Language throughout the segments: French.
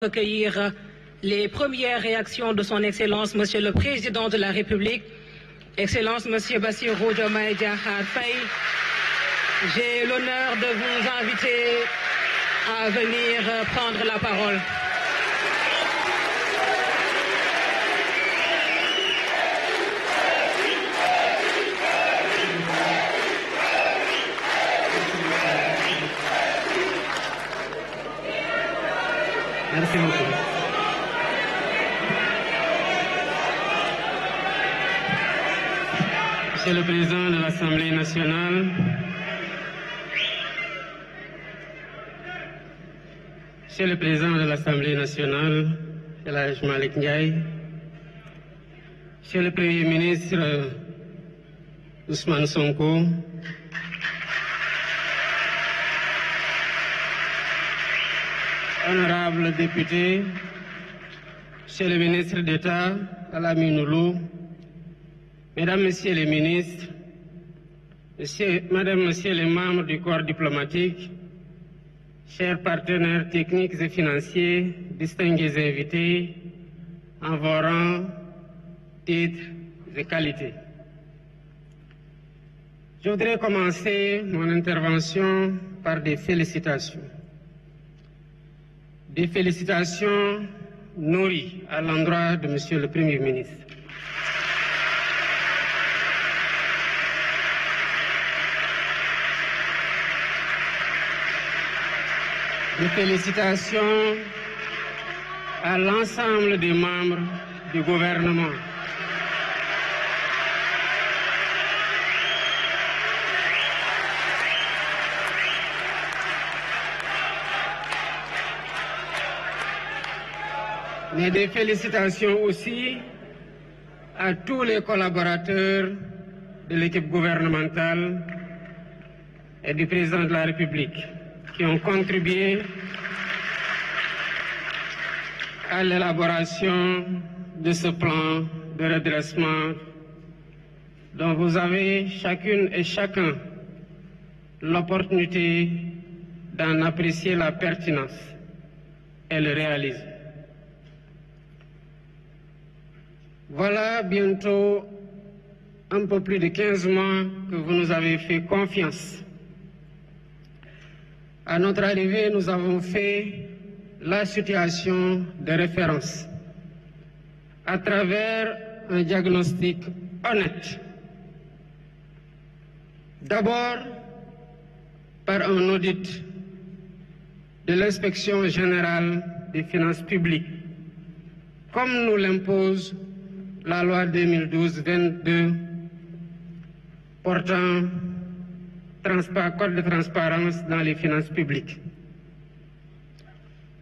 Recueillir les premières réactions de son Excellence, Monsieur le Président de la République, Excellence Monsieur Bassirou Diomaye Diakhar Faye. J'ai l'honneur de vous inviter à venir prendre la parole. Merci beaucoup. Monsieur le Président de l'Assemblée nationale, Monsieur le Président de l'Assemblée nationale, El Hadj Malick Ndiaye, Monsieur le Premier ministre Ousmane Sonko, honorables députés, Monsieur le ministre d'État, Alamine Loum, Mesdames, Messieurs les ministres, Madame, Messieurs les membres du corps diplomatique, chers partenaires techniques et financiers, distingués invités, en vos rangs, titres et qualités. Je voudrais commencer mon intervention par des félicitations. Des félicitations nourries à l'endroit de Monsieur le Premier ministre. Des félicitations à l'ensemble des membres du gouvernement. Mais des félicitations aussi à tous les collaborateurs de l'équipe gouvernementale et du président de la République qui ont contribué à l'élaboration de ce plan de redressement dont vous avez chacune et chacun l'opportunité d'en apprécier la pertinence et le réaliser. Voilà bientôt un peu plus de 15 mois que vous nous avez fait confiance. À notre arrivée, nous avons fait la situation de référence à travers un diagnostic honnête. D'abord, par un audit de l'Inspection générale des finances publiques, comme nous l'impose la loi 2012-22 portant code de transparence dans les finances publiques.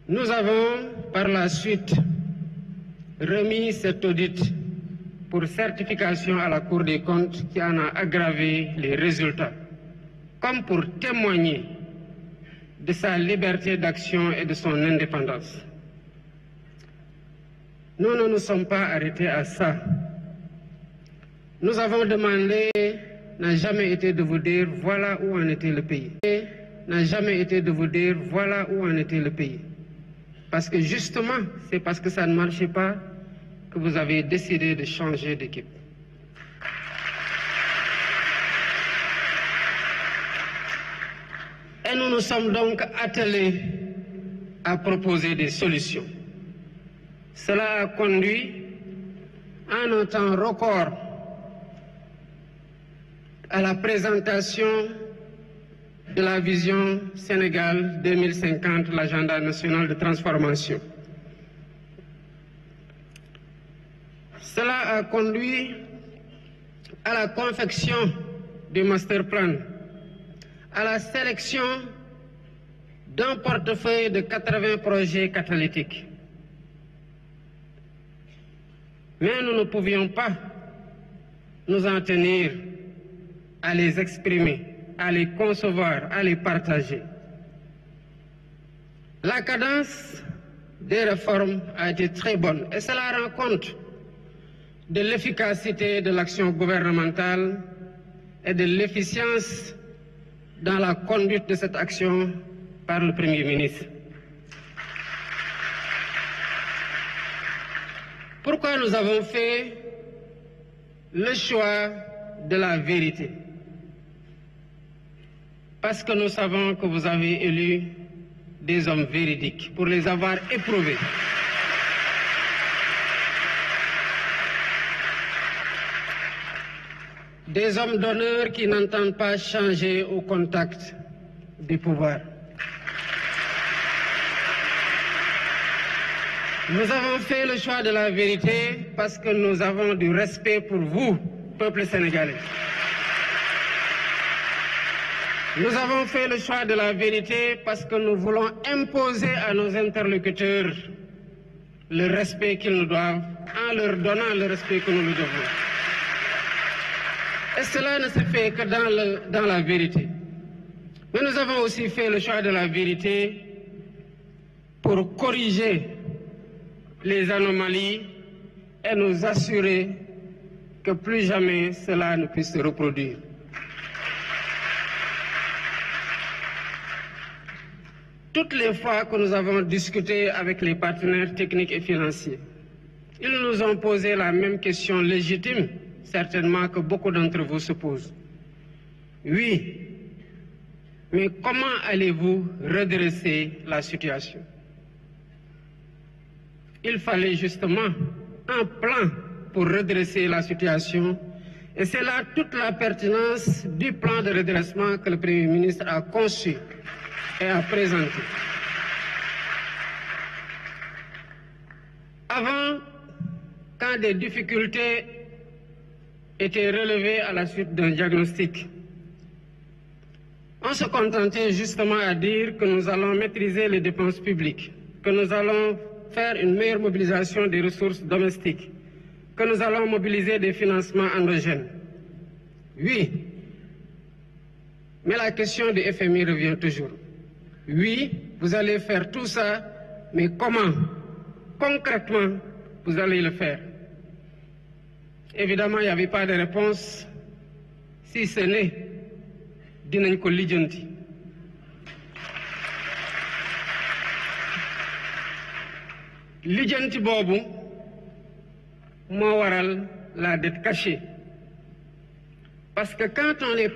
Nous avons par la suite remis cet audit pour certification à la Cour des comptes qui en a aggravé les résultats, comme pour témoigner de sa liberté d'action et de son indépendance. Nous ne nous sommes pas arrêtés à ça. Nous avons demandé, n'a jamais été de vous dire voilà où en était le pays. N'a jamais été de vous dire voilà où en était le pays. Parce que justement, c'est parce que ça ne marchait pas que vous avez décidé de changer d'équipe. Et nous nous sommes donc attelés à proposer des solutions. Cela a conduit en un temps record à la présentation de la vision Sénégal 2050, l'agenda national de transformation. Cela a conduit à la confection du master plan, à la sélection d'un portefeuille de 80 projets catalytiques. Mais nous ne pouvions pas nous en tenir à les exprimer, à les concevoir, à les partager. La cadence des réformes a été très bonne et cela rend compte de l'efficacité de l'action gouvernementale et de l'efficience dans la conduite de cette action par le Premier ministre. Pourquoi nous avons fait le choix de la vérité? Parce que nous savons que vous avez élu des hommes véridiques pour les avoir éprouvés. Des hommes d'honneur qui n'entendent pas changer au contact du pouvoir. Nous avons fait le choix de la vérité parce que nous avons du respect pour vous, peuple sénégalais. Nous avons fait le choix de la vérité parce que nous voulons imposer à nos interlocuteurs le respect qu'ils nous doivent en leur donnant le respect que nous nous devons. Et cela ne se fait que dans la vérité. Mais nous avons aussi fait le choix de la vérité pour corriger les anomalies et nous assurer que plus jamais cela ne puisse se reproduire. Toutes les fois que nous avons discuté avec les partenaires techniques et financiers, ils nous ont posé la même question légitime, certainement que beaucoup d'entre vous se posent. Oui, mais comment allez-vous redresser la situation? Il fallait justement un plan pour redresser la situation et c'est là toute la pertinence du plan de redressement que le Premier ministre a conçu et a présenté. Avant, quand des difficultés étaient relevées à la suite d'un diagnostic, on se contentait justement à dire que nous allons maîtriser les dépenses publiques, que nous allons faire une meilleure mobilisation des ressources domestiques, que nous allons mobiliser des financements endogènes. Oui, mais la question du FMI revient toujours. Oui, vous allez faire tout ça, mais comment? Concrètement, vous allez le faire? Évidemment, il n'y avait pas de réponse, si ce n'est dinañ ko lijjanti. Lijjanti boobu moo waral la dette cachée. Parce que quand on est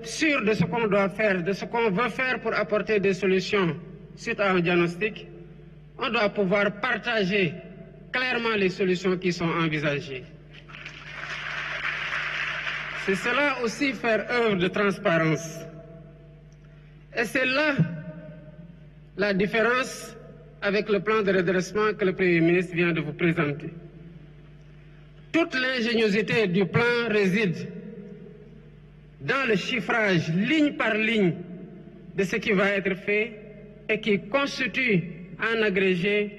sûr de ce qu'on doit faire, de ce qu'on veut faire pour apporter des solutions suite à un diagnostic, on doit pouvoir partager clairement les solutions qui sont envisagées. C'est cela aussi faire œuvre de transparence. Et c'est là la différence avec le plan de redressement que le Premier ministre vient de vous présenter. Toute l'ingéniosité du plan réside dans le chiffrage ligne par ligne de ce qui va être fait et qui constitue en agrégé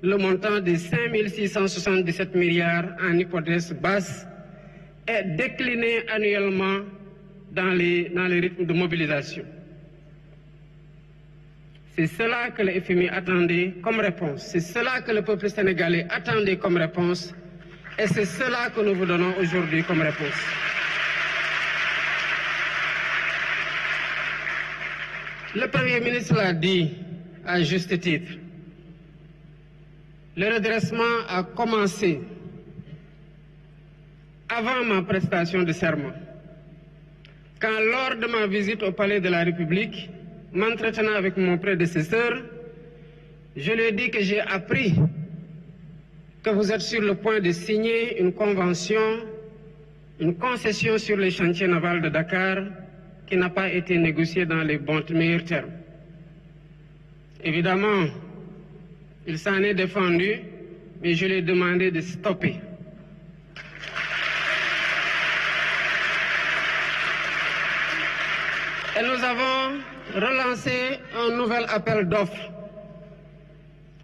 le montant de 5 677 milliards en hypothèse basse et décliné annuellement dans les rythmes de mobilisation. C'est cela que le FMI attendait comme réponse. C'est cela que le peuple sénégalais attendait comme réponse. Et c'est cela que nous vous donnons aujourd'hui comme réponse. Le Premier ministre l'a dit à juste titre. Le redressement a commencé avant ma prestation de serment. Quand lors de ma visite au Palais de la République, m'entretenant avec mon prédécesseur, je lui ai dit que j'ai appris que vous êtes sur le point de signer une convention, une concession sur les chantiers navals de Dakar qui n'a pas été négociée dans les meilleurs termes. Évidemment, il s'en est défendu, mais je lui ai demandé de stopper. Et nous avons relancé un nouvel appel d'offres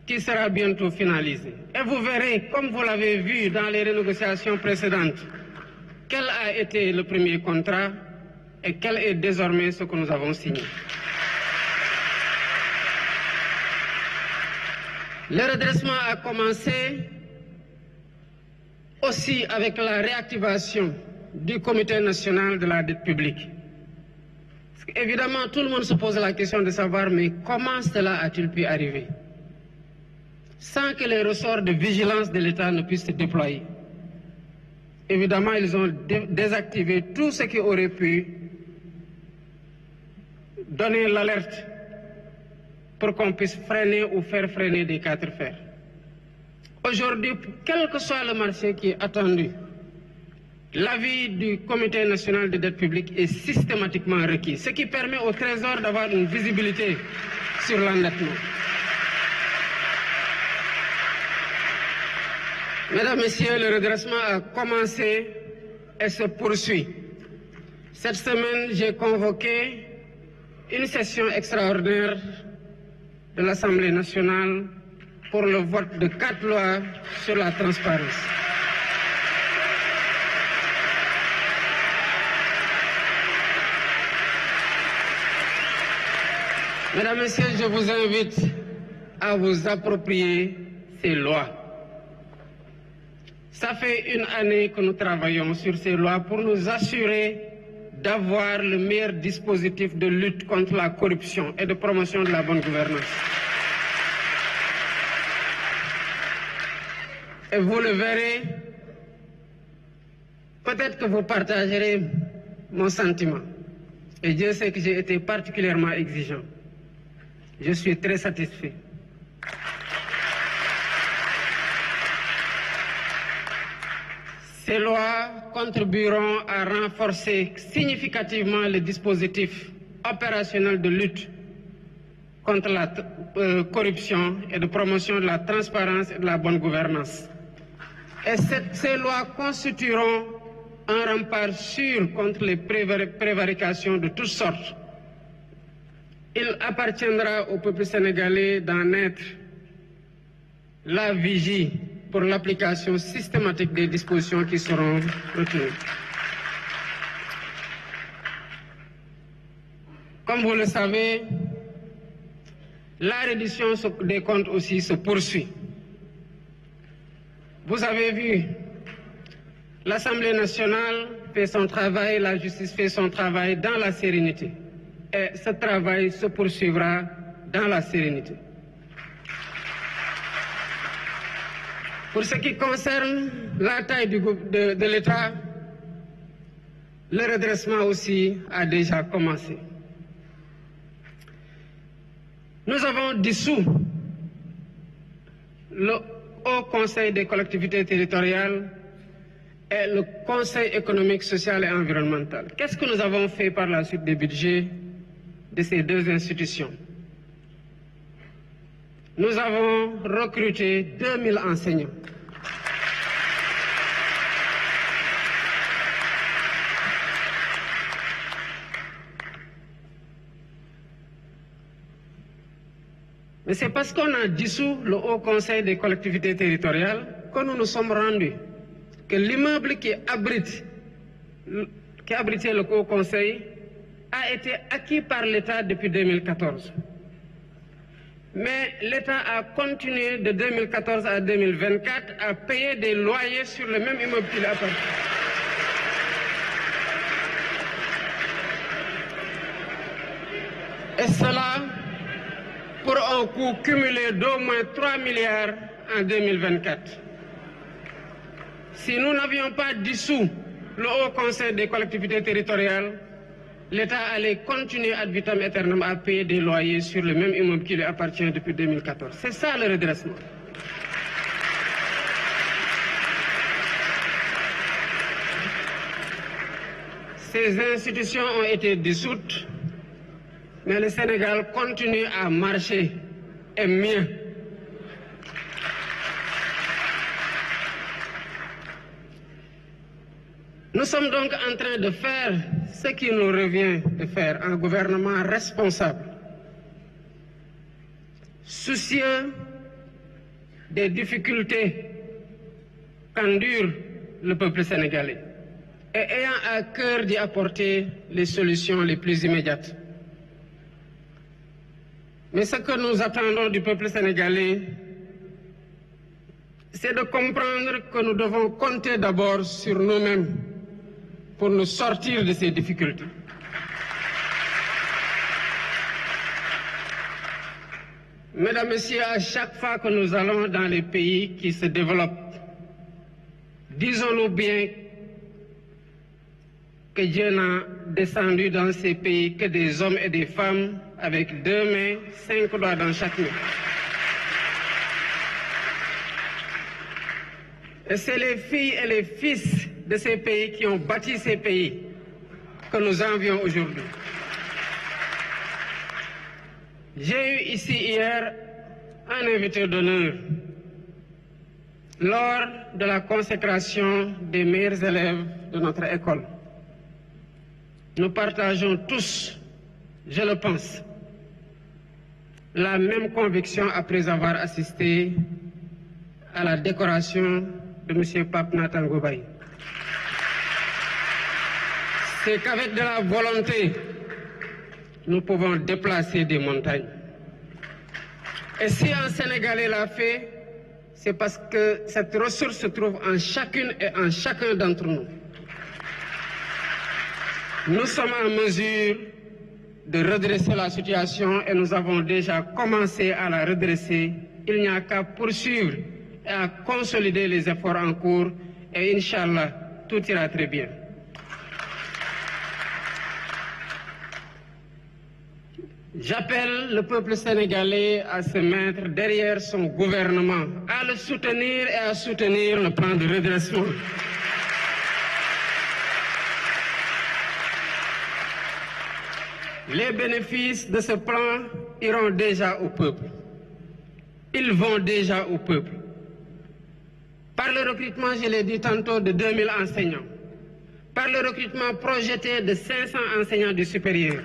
qui sera bientôt finalisé. Et vous verrez, comme vous l'avez vu dans les renégociations précédentes, quel a été le premier contrat et quel est désormais ce que nous avons signé. Le redressement a commencé aussi avec la réactivation du Comité national de la dette publique. Évidemment, tout le monde se pose la question de savoir, mais comment cela a-t-il pu arriver? sans que les ressorts de vigilance de l'État ne puissent se déployer. Évidemment, ils ont désactivé tout ce qui aurait pu donner l'alerte pour qu'on puisse freiner ou faire freiner des quatre fers. Aujourd'hui, quel que soit le marché qui est attendu, l'avis du Comité national de dette publique est systématiquement requis, ce qui permet au Trésor d'avoir une visibilité sur l'endettement. Mesdames, Messieurs, le redressement a commencé et se poursuit. Cette semaine, j'ai convoqué une session extraordinaire de l'Assemblée nationale pour le vote de 4 lois sur la transparence. Mesdames, Messieurs, je vous invite à vous approprier ces lois. Ça fait une année que nous travaillons sur ces lois pour nous assurer d'avoir le meilleur dispositif de lutte contre la corruption et de promotion de la bonne gouvernance. Et vous le verrez, peut-être que vous partagerez mon sentiment. Et Dieu sait que j'ai été particulièrement exigeant. Je suis très satisfait. Ces lois contribueront à renforcer significativement le dispositif opérationnel de lutte contre la corruption et de promotion de la transparence et de la bonne gouvernance. Et ces lois constitueront un rempart sûr contre les prévarications de toutes sortes. Il appartiendra au peuple sénégalais d'en être la vigie pour l'application systématique des dispositions qui seront retenues. Comme vous le savez, la reddition des comptes aussi se poursuit. Vous avez vu, l'Assemblée nationale fait son travail, la justice fait son travail dans la sérénité. Et ce travail se poursuivra dans la sérénité. Pour ce qui concerne la taille de l'État, le redressement aussi a déjà commencé. Nous avons dissous le Haut Conseil des collectivités territoriales et le Conseil économique, social et environnemental. Qu'est-ce que nous avons fait par la suite des budgets de ces deux institutions? Nous avons recruté 2000 enseignants. Mais c'est parce qu'on a dissous le Haut Conseil des collectivités territoriales que nous nous sommes rendus que l'immeuble qui abritait le Haut Conseil a été acquis par l'État depuis 2014. Mais l'État a continué de 2014 à 2024 à payer des loyers sur le même immeuble qu'il appartient. Et cela pour un coût cumulé d'au moins 3 milliards en 2024. Si nous n'avions pas dissous le Haut Conseil des collectivités territoriales, l'État allait continuer ad vitam aeternam à payer des loyers sur le même immeuble qui lui appartient depuis 2014. C'est ça le redressement. Ces institutions ont été dissoutes, mais le Sénégal continue à marcher, et mieux. Nous sommes donc en train de faire ce qui nous revient de faire, un gouvernement responsable, soucieux des difficultés qu'endure le peuple sénégalais et ayant à cœur d'y apporter les solutions les plus immédiates. Mais ce que nous attendons du peuple sénégalais, c'est de comprendre que nous devons compter d'abord sur nous-mêmes pour nous sortir de ces difficultés. Mesdames, Messieurs, à chaque fois que nous allons dans les pays qui se développent, disons-nous bien que Dieu n'a descendu dans ces pays que des hommes et des femmes avec 2 mains, 5 doigts dans chaque main. Et c'est les filles et les fils de ces pays qui ont bâti ces pays que nous envions aujourd'hui. J'ai eu ici hier un invité d'honneur lors de la consécration des meilleurs élèves de notre école. Nous partageons tous, je le pense, la même conviction après avoir assisté à la décoration de M. Pape Nathan Goubaye. C'est qu'avec de la volonté, nous pouvons déplacer des montagnes. Et si un Sénégalais l'a fait, c'est parce que cette ressource se trouve en chacune et en chacun d'entre nous. Nous sommes en mesure de redresser la situation et nous avons déjà commencé à la redresser. Il n'y a qu'à poursuivre et à consolider les efforts en cours et Inch'Allah, tout ira très bien. J'appelle le peuple sénégalais à se mettre derrière son gouvernement, à le soutenir et à soutenir le plan de redressement. Les bénéfices de ce plan iront déjà au peuple. Ils vont déjà au peuple. Par le recrutement, je l'ai dit tantôt, de 2000 enseignants. Par le recrutement projeté de 500 enseignants du supérieur.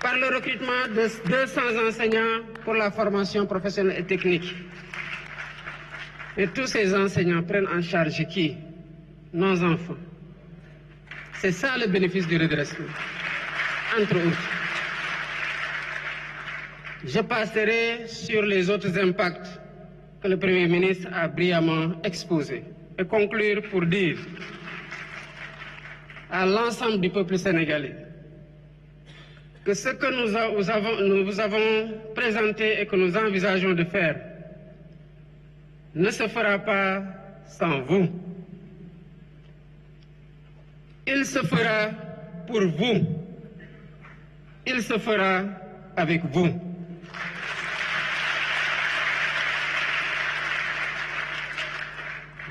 Par le recrutement de 200 enseignants pour la formation professionnelle et technique. Et tous ces enseignants prennent en charge qui? Nos enfants. C'est ça le bénéfice du redressement, entre autres. Je passerai sur les autres impacts que le Premier ministre a brillamment exposés et conclure pour dire à l'ensemble du peuple sénégalais que ce que nous vous avons présenté et que nous envisageons de faire ne se fera pas sans vous. Il se fera pour vous. Il se fera avec vous.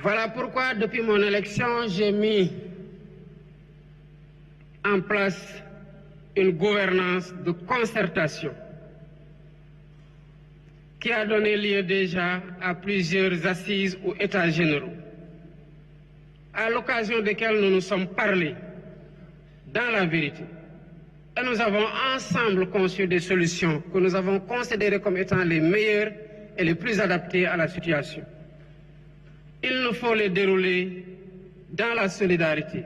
Voilà pourquoi, depuis mon élection, j'ai mis en place une gouvernance de concertation qui a donné lieu déjà à plusieurs assises ou états généraux, à l'occasion desquels nous nous sommes parlé dans la vérité. Et nous avons ensemble conçu des solutions que nous avons considérées comme étant les meilleures et les plus adaptées à la situation. Il nous faut les dérouler dans la solidarité,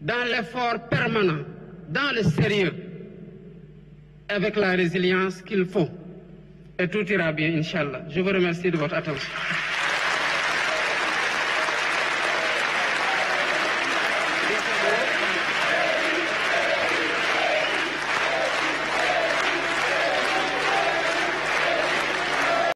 dans l'effort permanent, dans le sérieux, avec la résilience qu'il faut. Et tout ira bien, Inch'Allah. Je vous remercie de votre attention.